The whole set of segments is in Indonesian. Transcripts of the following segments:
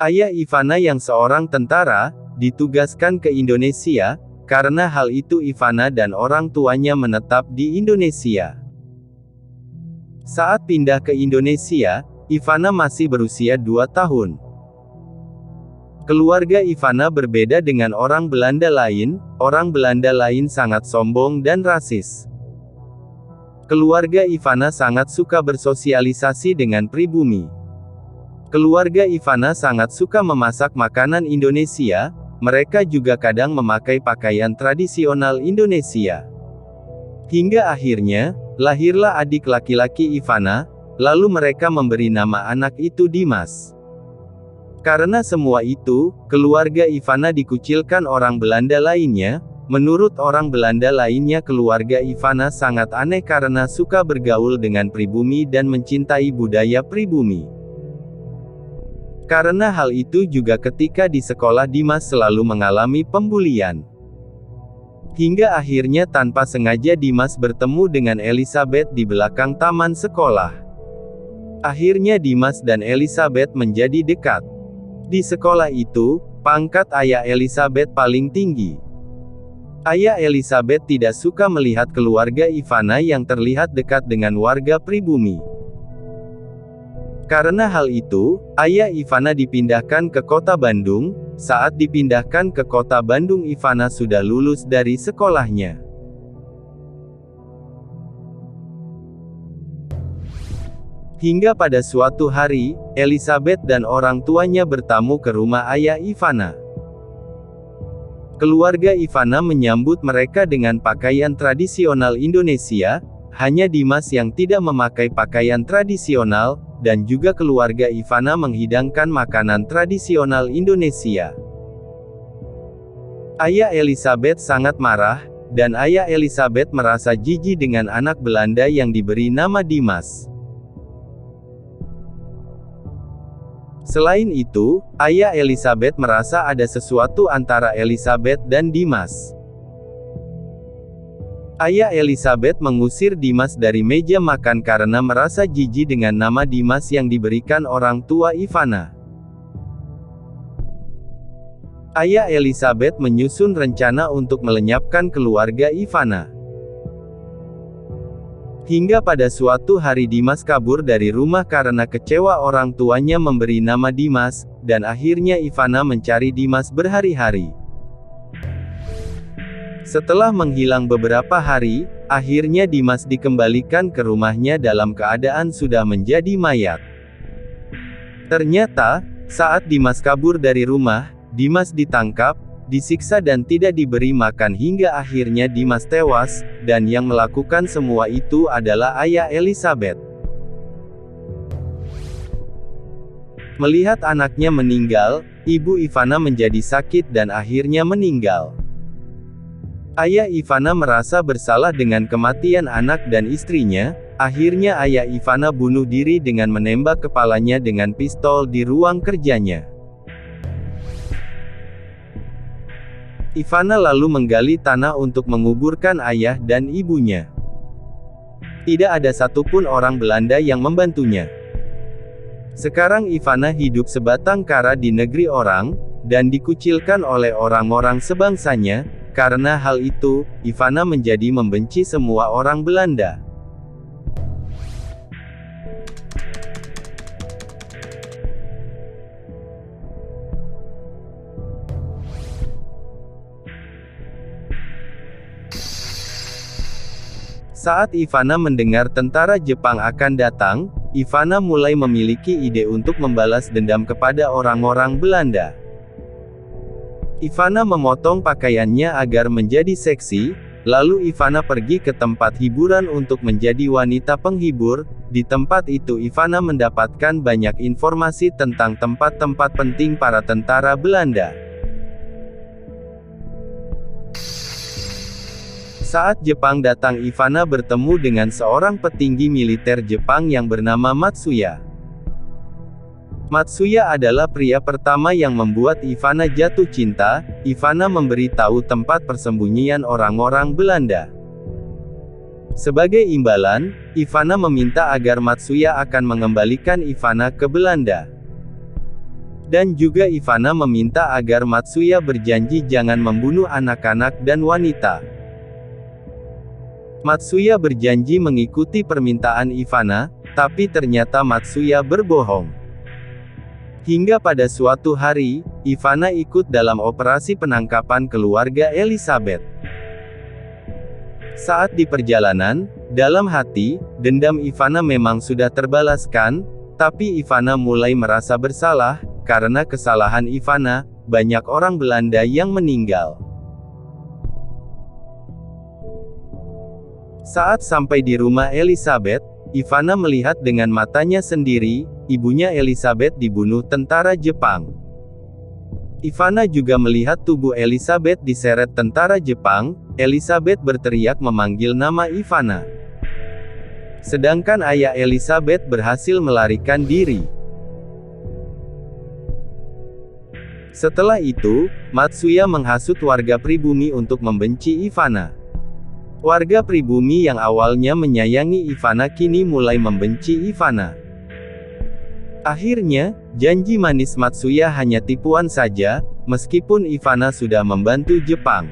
Ayah Ivana yang seorang tentara, ditugaskan ke Indonesia. Karena hal itu Ivana dan orang tuanya menetap di Indonesia. Saat pindah ke Indonesia, Ivana masih berusia 2 tahun. Keluarga Ivana berbeda dengan orang Belanda lain. Orang Belanda lain sangat sombong dan rasis. Keluarga Ivana sangat suka bersosialisasi dengan pribumi. Keluarga Ivana sangat suka memasak makanan Indonesia. Mereka juga kadang memakai pakaian tradisional Indonesia. Hingga akhirnya, lahirlah adik laki-laki Ivana, lalu mereka memberi nama anak itu Dimas. Karena semua itu, keluarga Ivana dikucilkan orang Belanda lainnya. Menurut orang Belanda lainnya, keluarga Ivana sangat aneh karena suka bergaul dengan pribumi dan mencintai budaya pribumi. Karena hal itu juga ketika di sekolah Dimas selalu mengalami pembulian. Hingga akhirnya tanpa sengaja Dimas bertemu dengan Elizabeth di belakang taman sekolah. Akhirnya Dimas dan Elizabeth menjadi dekat. Di sekolah itu, pangkat ayah Elizabeth paling tinggi. Ayah Elizabeth tidak suka melihat keluarga Ivana yang terlihat dekat dengan warga pribumi. Karena hal itu, ayah Ivana dipindahkan ke kota Bandung. Saat dipindahkan ke kota Bandung, Ivana sudah lulus dari sekolahnya. Hingga pada suatu hari, Elizabeth dan orang tuanya bertamu ke rumah ayah Ivana. Keluarga Ivana menyambut mereka dengan pakaian tradisional Indonesia. Hanya Dimas yang tidak memakai pakaian tradisional, dan juga keluarga Ivana menghidangkan makanan tradisional Indonesia. Ayah Elizabeth sangat marah, dan ayah Elizabeth merasa jijik dengan anak Belanda yang diberi nama Dimas. Selain itu, ayah Elizabeth merasa ada sesuatu antara Elizabeth dan Dimas. Ayah Elizabeth mengusir Dimas dari meja makan karena merasa jijik dengan nama Dimas yang diberikan orang tua Ivana. Ayah Elizabeth menyusun rencana untuk melenyapkan keluarga Ivana. Hingga pada suatu hari Dimas kabur dari rumah karena kecewa orang tuanya memberi nama Dimas, dan akhirnya Ivana mencari Dimas berhari-hari. Setelah menghilang beberapa hari, akhirnya Dimas dikembalikan ke rumahnya dalam keadaan sudah menjadi mayat. Ternyata, saat Dimas kabur dari rumah, Dimas ditangkap, disiksa dan tidak diberi makan hingga akhirnya Dimas tewas, dan yang melakukan semua itu adalah ayah Elizabeth. Melihat anaknya meninggal, ibu Ivana menjadi sakit dan akhirnya meninggal. Ayah Ivana merasa bersalah dengan kematian anak dan istrinya. Akhirnya ayah Ivana bunuh diri dengan menembak kepalanya dengan pistol di ruang kerjanya. Ivana lalu menggali tanah untuk menguburkan ayah dan ibunya. Tidak ada satupun orang Belanda yang membantunya. Sekarang Ivana hidup sebatang kara di negeri orang, dan dikucilkan oleh orang-orang sebangsanya. Karena hal itu, Ivana menjadi membenci semua orang Belanda. Saat Ivana mendengar tentara Jepang akan datang, Ivana mulai memiliki ide untuk membalas dendam kepada orang-orang Belanda. Ivana memotong pakaiannya agar menjadi seksi, lalu Ivana pergi ke tempat hiburan untuk menjadi wanita penghibur. Di tempat itu Ivana mendapatkan banyak informasi tentang tempat-tempat penting para tentara Belanda. Saat Jepang datang, Ivana bertemu dengan seorang petinggi militer Jepang yang bernama Matsuya. Matsuya adalah pria pertama yang membuat Ivana jatuh cinta. Ivana memberi tahu tempat persembunyian orang-orang Belanda. Sebagai imbalan, Ivana meminta agar Matsuya akan mengembalikan Ivana ke Belanda. Dan juga Ivana meminta agar Matsuya berjanji jangan membunuh anak-anak dan wanita. Matsuya berjanji mengikuti permintaan Ivana, tapi ternyata Matsuya berbohong. Hingga pada suatu hari, Ivana ikut dalam operasi penangkapan keluarga Elizabeth. Saat di perjalanan, dalam hati, dendam Ivana memang sudah terbalaskan, tapi Ivana mulai merasa bersalah. Karena kesalahan Ivana, banyak orang Belanda yang meninggal. Saat sampai di rumah Elizabeth, Ivana melihat dengan matanya sendiri, ibunya Elizabeth dibunuh tentara Jepang. Ivana juga melihat tubuh Elizabeth diseret tentara Jepang. Elizabeth berteriak memanggil nama Ivana. Sedangkan ayah Elizabeth berhasil melarikan diri. Setelah itu, Matsuya menghasut warga pribumi untuk membenci Ivana. Warga pribumi yang awalnya menyayangi Ivana kini mulai membenci Ivana. Akhirnya, janji manis Matsuya hanya tipuan saja, meskipun Ivana sudah membantu Jepang.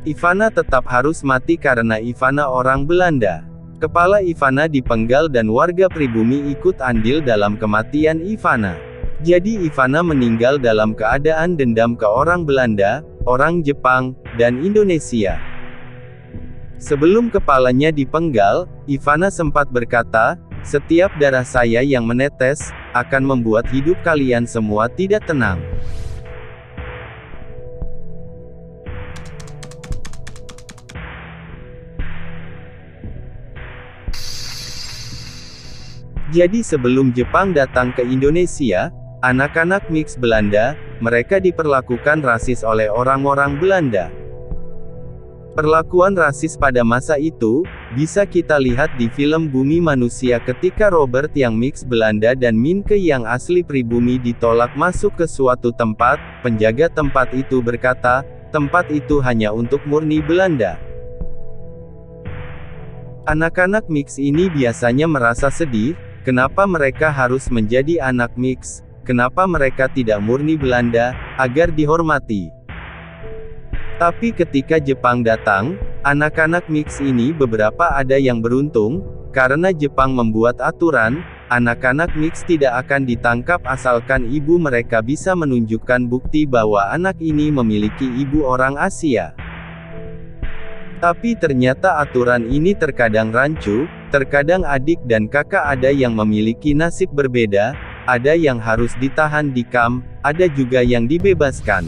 Ivana tetap harus mati karena Ivana orang Belanda. Kepala Ivana dipenggal dan warga pribumi ikut andil dalam kematian Ivana. Jadi Ivana meninggal dalam keadaan dendam ke orang Belanda, orang Jepang, dan Indonesia. Sebelum kepalanya dipenggal, Ivana sempat berkata, "Setiap darah saya yang menetes, akan membuat hidup kalian semua tidak tenang." Jadi sebelum Jepang datang ke Indonesia, anak-anak mix Belanda, mereka diperlakukan rasis oleh orang-orang Belanda. Perlakuan rasis pada masa itu, bisa kita lihat di film Bumi Manusia ketika Robert yang mix Belanda dan Minke yang asli pribumi ditolak masuk ke suatu tempat, penjaga tempat itu berkata, tempat itu hanya untuk murni Belanda. Anak-anak mix ini biasanya merasa sedih, kenapa mereka harus menjadi anak mix, kenapa mereka tidak murni Belanda, agar dihormati. Tapi ketika Jepang datang, anak-anak mix ini beberapa ada yang beruntung, karena Jepang membuat aturan, anak-anak mix tidak akan ditangkap asalkan ibu mereka bisa menunjukkan bukti bahwa anak ini memiliki ibu orang Asia. Tapi ternyata aturan ini terkadang rancu, terkadang adik dan kakak ada yang memiliki nasib berbeda, ada yang harus ditahan di kamp, ada juga yang dibebaskan.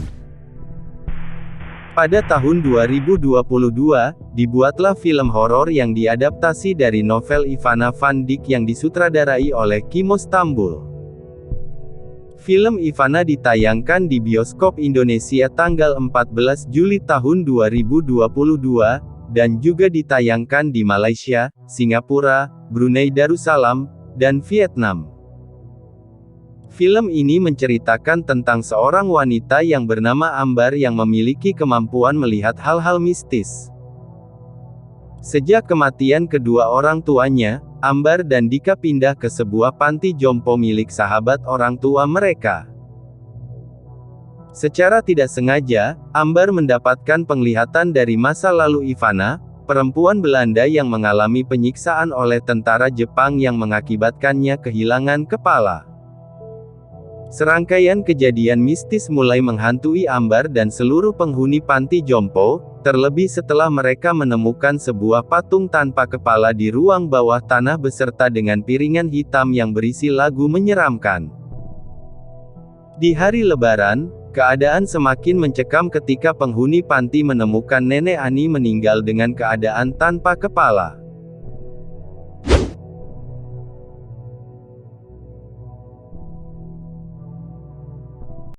Pada tahun 2022, dibuatlah film horor yang diadaptasi dari novel Ivana Van Dijk yang disutradarai oleh Kimo Stambul. Film Ivana ditayangkan di bioskop Indonesia tanggal 14 Juli tahun 2022, dan juga ditayangkan di Malaysia, Singapura, Brunei Darussalam, dan Vietnam. Film ini menceritakan tentang seorang wanita yang bernama Ambar yang memiliki kemampuan melihat hal-hal mistis. Sejak kematian kedua orang tuanya, Ambar dan Dika pindah ke sebuah panti jompo milik sahabat orang tua mereka. Secara tidak sengaja, Ambar mendapatkan penglihatan dari masa lalu Ivana, perempuan Belanda yang mengalami penyiksaan oleh tentara Jepang yang mengakibatkannya kehilangan kepala. Serangkaian kejadian mistis mulai menghantui Ambar dan seluruh penghuni panti jompo, terlebih setelah mereka menemukan sebuah patung tanpa kepala di ruang bawah tanah beserta dengan piringan hitam yang berisi lagu menyeramkan. Di hari Lebaran, keadaan semakin mencekam ketika penghuni panti menemukan Nenek Ani meninggal dengan keadaan tanpa kepala.